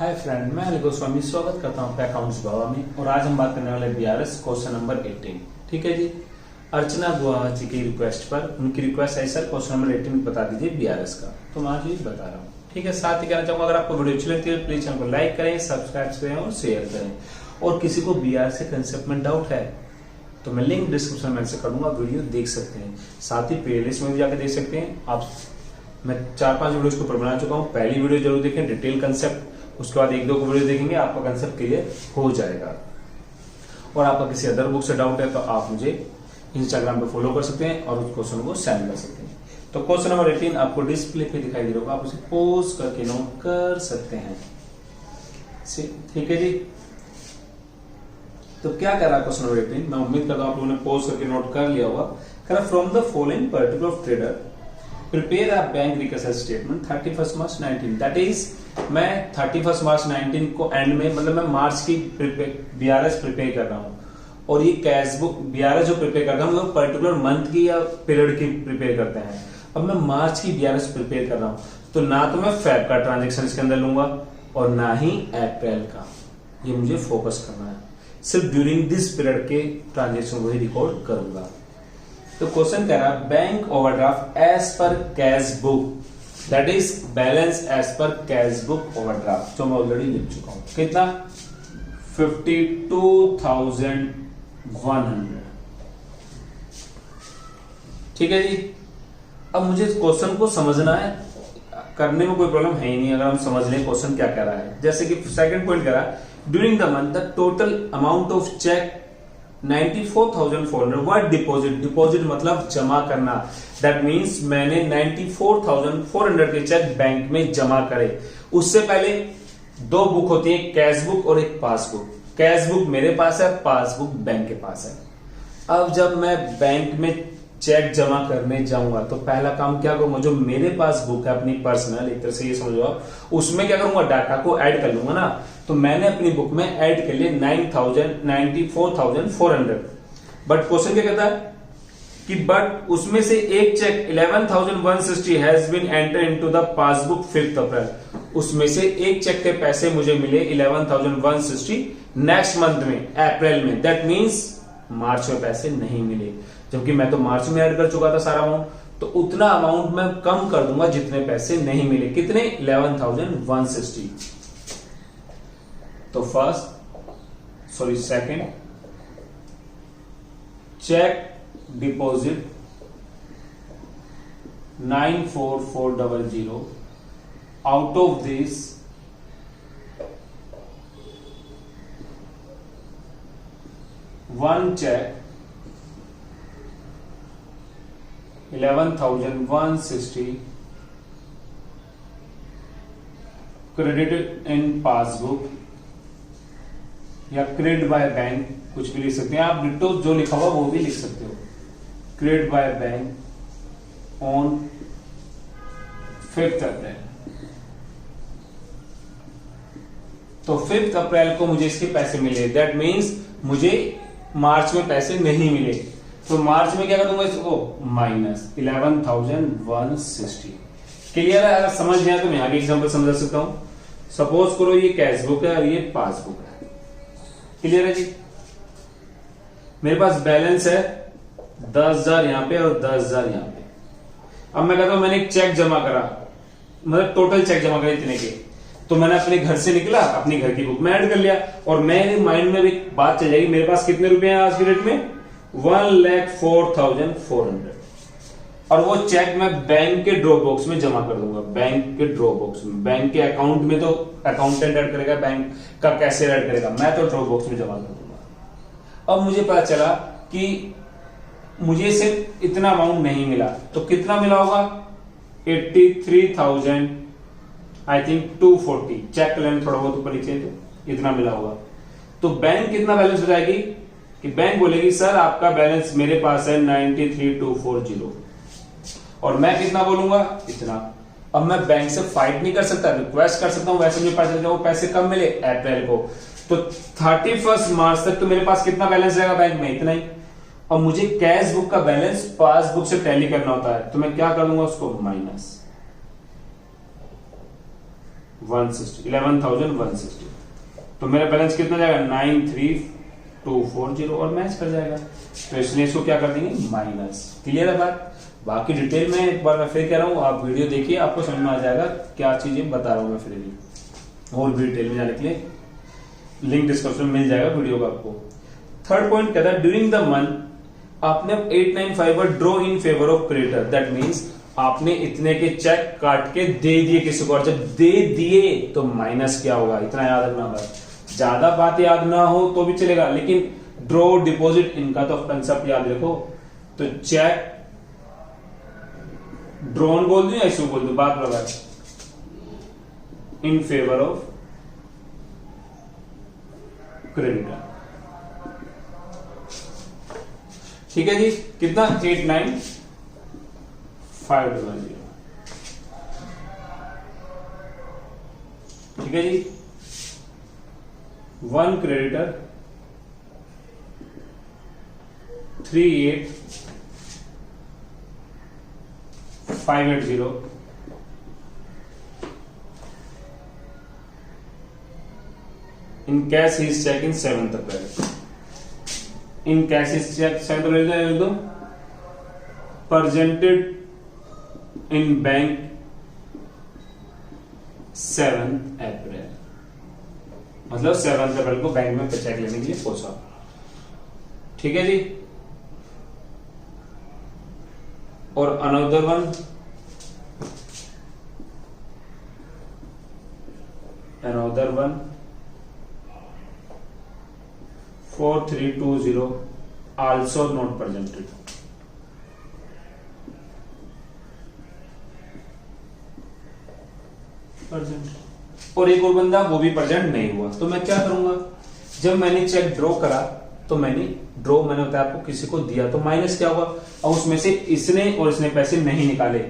Hi friend, मैं अली गोस्वामी स्वागत करता हूं आपका अकाउंट्स बाबा में। और आज हम बात करने वाले बीआरएस क्वेश्चन नंबर 18। ठीक है जी। अर्चना गुहा जी की रिक्वेस्ट पर, उनकी रिक्वेस्ट है सर क्वेश्चन नंबर 18 बता दीजिए बीआरएस का, तो मैं आज ये बता रहा हूँ। ठीक है, साथ ही कहना चाहूंगा अगर आपको वीडियो अच्छी लगती है प्लीज चैनल को लाइक करें, सब्सक्राइब करें और शेयर करें। और किसी को बीआरएस के कंसेप्ट में डाउट है तो मैं लिंक डिस्क्रिप्शन में से कर दूंगा, वीडियो देख सकते हैं। साथ ही प्लेलिस्ट में भी जाकर देख सकते हैं आप। मैं 4-5 वीडियो इसके ऊपर बना चुका हूँ। पहली वीडियो जरूर देखें डिटेल कंसेप्ट, उसके बाद 1-2 वीडियो देखेंगे, आपका कंसेप्ट क्लियर हो जाएगा। और आपका किसी अदर बुक से डाउट है तो आप मुझे इंस्टाग्राम पे फॉलो कर सकते हैं और उस क्वेश्चन को सेंड कर सकते हैं। तो क्वेश्चन नंबर 18 आपको डिस्प्ले पे दिखाई दे रहा होगा, आप उसे पोज करके नोट कर सकते हैं। ठीक है जी। तो क्या कर रहा है क्वेश्चन नंबर 18, मैं उम्मीद करता हूं आप लोगों ने पोज करके नोट कर लिया होगा। कह रहा from the following particular of trader prepare a bank reconciliation statement 31 March 19। That is मैं 31 मार्च 19 को एंड में, मतलब मैं मार्च की बीआरएस प्रिपेयर कर रहा हूँ। और ये कैश बुक बीआरएस जो प्रिपेयर करता हूँ वो पर्टिकुलर मंथ की या पीरियड की प्रिपेयर करते हैं। अब मैं मार्च की बीआरएस प्रिपेयर कर रहा हूँ तो ना तो मैं फेब का ट्रांजेक्शन इसके अंदर लूंगा और ना ही अप्रैल का। ये मुझे फोकस करना है, सिर्फ ड्यूरिंग दिस पीरियड के ट्रांजेक्शन को ही रिकॉर्ड करूंगा। तो क्वेश्चन कह रहा है bank overdraft as per cash book, that is balance as per cash book overdraft, जो मैं ऑलरेडी लिख चुका हूं। कितना? 52,100। ठीक है जी। अब मुझे इस क्वेश्चन को समझना है, करने में कोई प्रॉब्लम है ही नहीं अगर हम समझ लें क्वेश्चन क्या कह रहा है। जैसे कि सेकंड पॉइंट कह रहा है during the month the total amount of cheque 94,400 word deposit. Deposit मतलब जमा करना। दैट मीन्स मैंने 94,400 के चेक बैंक में जमा करे। उससे पहले 2 बुक होती है, कैश बुक और एक पासबुक। कैश बुक मेरे पास है, पासबुक बैंक के पास है। अब जब मैं बैंक में चेक जमा करने जाऊंगा तो पहला काम क्या करूंगा, जो मेरे पास बुक है अपनी पर्सनल, एक तरह से ये समझो आप, उसमें क्या करूंगा, डाटा को ऐड कर लूंगा ना। तो मैंने अपनी बुक में ऐड कर लिए 94,400। बट क्वेश्चन क्या कहता है कि बट उसमें से एक cheque 11,160 has been enter into the passbook 5 April. उसमें से एक चेक के पैसे मुझे मिले 11,160 नेक्स्ट मंथ में, अप्रैल में। दैट मीन्स मार्च में पैसे नहीं मिले, जबकि मैं तो मार्च में ऐड कर चुका था सारा अमाउंट। तो उतना अमाउंट मैं कम कर दूंगा जितने पैसे नहीं मिले। कितने? 11,160। तो second cheque deposit 94,400। Out of this one cheque 11,160 credited in passbook या क्रेडिट बाय बैंक, कुछ भी लिख सकते हैं आप। डिटो जो लिखा हुआ वो भी लिख सकते हो। क्रेडिट बाय बैंक ऑन 5 अप्रैल। तो 5 अप्रैल को मुझे इसके पैसे मिले। दैट मीन्स मुझे मार्च में पैसे नहीं मिले। तो मार्च में क्या कर दूंगा इसको, माइनस 11,160। क्लियर है? अगर समझ में आया तो मैं आगे एग्जांपल समझा सकता हूं। सपोज करो ये कैश बुक है और ये पासबुक है। क्लियर है जी। मेरे पास बैलेंस है 10,000 यहां पे और 10,000 यहां पे। अब मैं कहता हूं मैंने एक चेक जमा करा, मतलब टोटल चेक जमा करा इतने के। तो मैंने अपने घर से निकला, अपनी घर की बुक में ऐड कर लिया और मेरे माइंड में भी बात चल जाएगी मेरे पास कितने रुपए हैं आज की डेट में, 1,04,400। और वो चेक मैं बैंक के ड्रॉप बॉक्स में जमा कर दूंगा। बैंक के ड्रॉप बॉक्स में, बैंक के अकाउंट में तो अकाउंटेंट ऐड करेगा, बैंक का कैशियर ऐड करेगा, मैं तो ड्रॉप बॉक्स में जमा कर दूंगा। अब मुझे पता चला कि मुझे सिर्फ इतना अमाउंट नहीं मिला, तो कितना मिला होगा, 83,000 आई थिंक 240। चेक लेने थोड़ा बहुत ऊपर नीचे, तो इतना मिला होगा। तो बैंक कितना बैलेंस हो जाएगी कि बैंक बोलेगी सर आपका बैलेंस मेरे पास है 93,240 और मैं कितना बोलूंगा, इतना। अब मैं बैंक से फाइट नहीं कर सकता, रिक्वेस्ट कर सकता हूं। वैसे मुझे पता चल वो पैसे कब मिले, अप्रैल को। तो 31 मार्च तक तो मेरे पास कितना बैलेंस रहेगा बैंक में, इतना ही। और मुझे कैश बुक का बैलेंस पासबुक से टैली करना होता है, तो मैं क्या कर दूंगा उसको, 160, 11,160। तो मेरा बैलेंस कितना जाएगा 93,240 और मैच कर जाएगा। तो इसलिए इसको क्या कर देंगे माइनस। क्लियर है बात। बाकी डिटेल में एक बार मैं फिर कह रहा हूँ, आप वीडियो देखिए, आपको समझ में आ जाएगा क्या चीजें बता रहा हूँ मैं। फिर भी और भी डिटेल में जाने के लिए लिंक डिस्क्रिप्शन में मिल जाएगा वीडियो का आपको। थर्ड पॉइंट कहता है ड्यूरिंग द मंथ आपने 895 draw in favour of creditor. That means आपने इतने के चेक काट के दे दिए किसी को, और जब दे दिए तो माइनस क्या होगा, इतना याद रखना बस। ज्यादा बात याद ना हो तो भी चलेगा, लेकिन ड्रॉ डिपॉजिट इनका तो कंसेप्ट याद रखो। तो चेक ड्रॉन बोल दूं या इशू बोल दूं, बात बराबर। इन फेवर ऑफ क्रेडिटर, ठीक है जी। कितना 89500, ठीक है जी। 1 creditor 38,580 in cash he is check in 7th April. In cash is check 7th April तो presented in bank 7th April, मतलब 7th April को बैंक में चेक लेने के लिए पहुंचा। ठीक है जी। और another one 4320 also not presented। और एक और बंदा वो भी प्रेजेंट नहीं हुआ, तो मैं क्या करूंगा, जब मैंने चेक ड्रॉ करा तो मैंने बताया आपको किसी को दिया, तो माइनस क्या होगा, और उसमें से इसने और इसने पैसे नहीं निकाले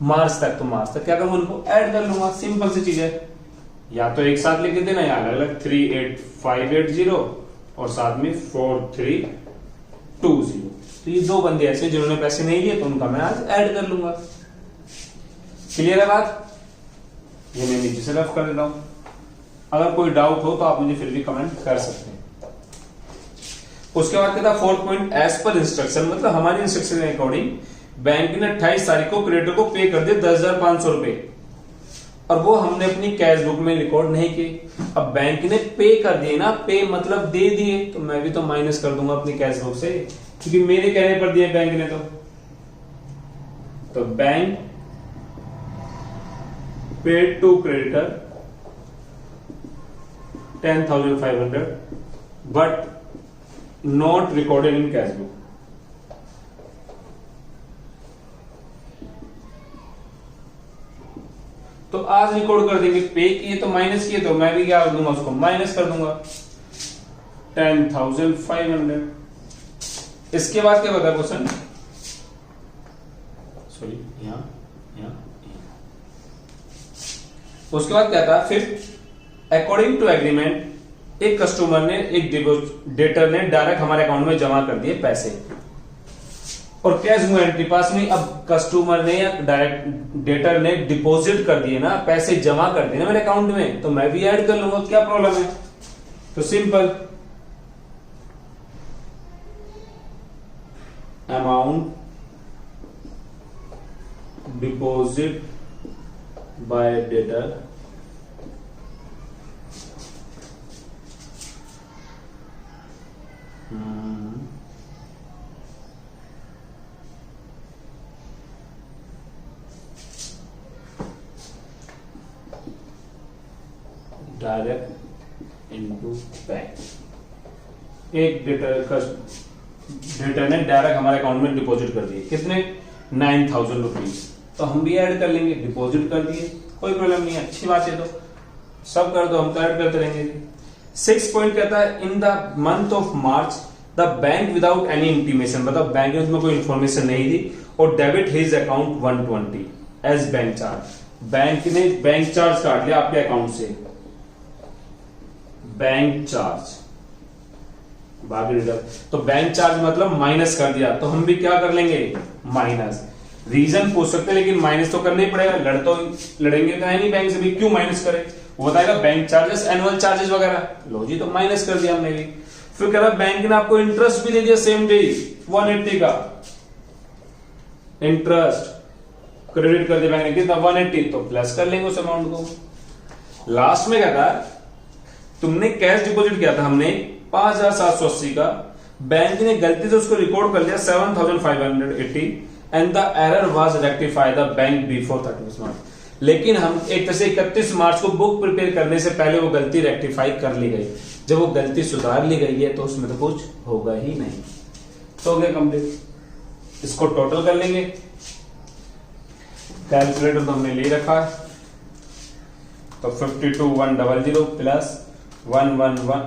मार्च तक, तो मार्च तक क्या करूंगा, उनको ऐड कर लूंगा। सिंपल सी चीज है, या तो एक साथ लिख देना या अलग अलग। 38,580 और साथ में 4320। तो ये दो बंदे ऐसे जिन्होंने पैसे नहीं लिए, तो उनका मैं आज ऐड कर लूंगा। क्लियर है बात। ये मैं नीचे से रफ कर देता हूं। अगर कोई डाउट हो तो आप मुझे फिर भी कमेंट कर सकते हैं। उसके बाद कहता 4th point as per instruction, मतलब हमारी इंस्ट्रक्शन के अकॉर्डिंग बैंक ने 28 तारीख को क्रेडिटर को पे कर दिए 10,500 रुपए, और वो हमने अपनी कैश बुक में रिकॉर्ड नहीं किए। अब बैंक ने पे कर दिए ना, पे मतलब दे दिए, तो मैं भी तो माइनस कर दूंगा अपनी कैश बुक से, क्योंकि मेरे कहने पर दिए बैंक ने। तो bank paid to creditor 10,500 but not recorded in cash book. तो आज रिकॉर्ड कर देंगे, पे किए तो माइनस किए, तो मैं भी क्या कर दूंगा, उसको माइनस कर दूंगा 10,500। इसके बाद क्या बता क्वेश्चन, सॉरी यहां। उसके बाद क्या था, फिर अकॉर्डिंग टू एग्रीमेंट एक कस्टमर ने, एक डेटर ने डायरेक्ट हमारे अकाउंट में जमा कर दिए पैसे, और कैश हुआ एंट्री पास में। अब कस्टमर ने या डायरेक्ट डेटर ने डिपॉजिट कर दिए ना, पैसे जमा कर दिए ना मेरे अकाउंट में, तो मैं भी ऐड कर लूंगा, क्या प्रॉब्लम है। तो simple amount deposit bye debtor direct into bank. एक डेटर ने डायरेक्ट हमारे अकाउंट में डिपॉजिट कर दिए, कितने 9,000 रुपीज, तो हम भी ऐड कर लेंगे, डिपॉजिट कर दिए, कोई प्रॉब्लम नहीं है, अच्छी बात है। तो सब कर दो, हम तो ऐड करते रहेंगे। 6th पॉइंट कहता है in the month of March the bank without any intimation, मतलब बैंक ने उसमें कोई इंफॉर्मेशन नहीं दी, और debit his account 120 as bank charge. Bank ने बैंक चार्ज काट लिया आपके अकाउंट से, बैंक चार्ज बाकी, तो बैंक चार्ज मतलब माइनस कर दिया, तो हम भी क्या कर लेंगे माइनस। रीजन पूछ सकते हैं, लेकिन माइनस तो करना ही पड़ेगा, लड़ेंगे तो है नहीं बैंक से भी, क्यों माइनस करें। वो बताएगा बैंक चार्जेस, एनुअल चार्जेस वगैरह, लो जी तो माइनस कर दिया हमने भी। फिर कह रहा बैंक ने आपको इंटरेस्ट भी दे दिया सेम डे 180 का इंटरेस्ट क्रेडिट कर दिया बैंक ने, कितना 180, तो प्लस कर लेंगे उस अमाउंट को। लास्ट में क्या था, तुमने कैश डिपॉजिट किया था हमने 5,780 का, बैंक ने गलती से उसको रिकॉर्ड कर लिया 7,580 and the error was rectified the bank before 31 मार्च। लेकिन हम एक तरह से 31 मार्च को बुक प्रिपेयर करने से पहले वो गलती रेक्टिफाई कर ली गई। जब वो गलती सुधार ली गई है तो उसमें तो कुछ होगा ही नहीं। तो हो गया कंप्लीट। इसको टोटल कर लेंगे, कैलकुलेटर तो हमने ले रखा है, तो 52,100 प्लस 111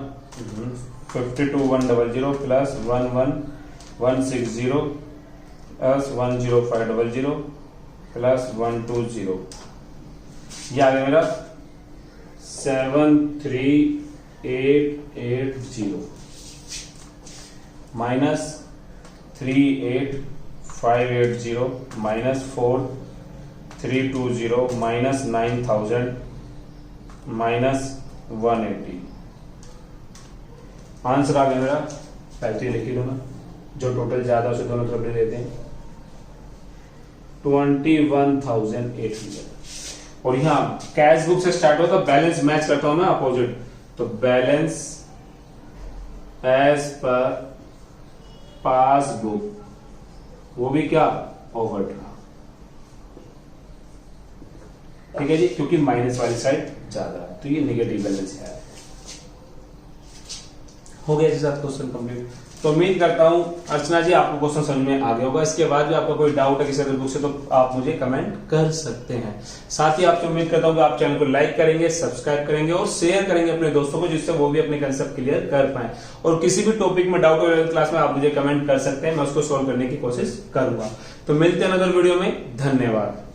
52,100 प्लस 11160 प्लस 10500 प्लस 120, ये आ गया मेरा 73880 minus 38580 minus 4320 minus 9000 minus 180। Answer आ गया मेरा, पहले लिख लो ना, जो टोटल ज्यादा उसे दोनों तरफ ले लेते हैं, 21,800। और यहां कैश बुक से स्टार्ट होता, बैलेंस मैच करता हूं मैं अपोजिट, तो बैलेंस एज पर पासबुक, वो भी क्या ओवरड्राफ्ट, ठीक है जी, क्योंकि माइनस वाली साइड ज्यादा है, तो ये नेगेटिव बैलेंस है। हो गया जी साथ क्वेश्चन कंप्लीट। तो उम्मीद करता हूं अर्चना जी आपको क्वेश्चन समझ में आ गया होगा। इसके बाद भी आपका कोई डाउट है किसी अदर बुक से तो आप मुझे कमेंट कर सकते हैं। साथ ही आपसे उम्मीद करता हूं कि आप चैनल को लाइक करेंगे, सब्सक्राइब करेंगे और शेयर करेंगे अपने दोस्तों को, जिससे वो भी अपने कंसेप्ट क्लियर कर पाए। और किसी भी टॉपिक में डाउट हो क्लास में आप मुझे कमेंट कर सकते हैं, मैं उसको सोल्व करने की कोशिश करूंगा। तो मिलते हैं अगले वीडियो में, धन्यवाद।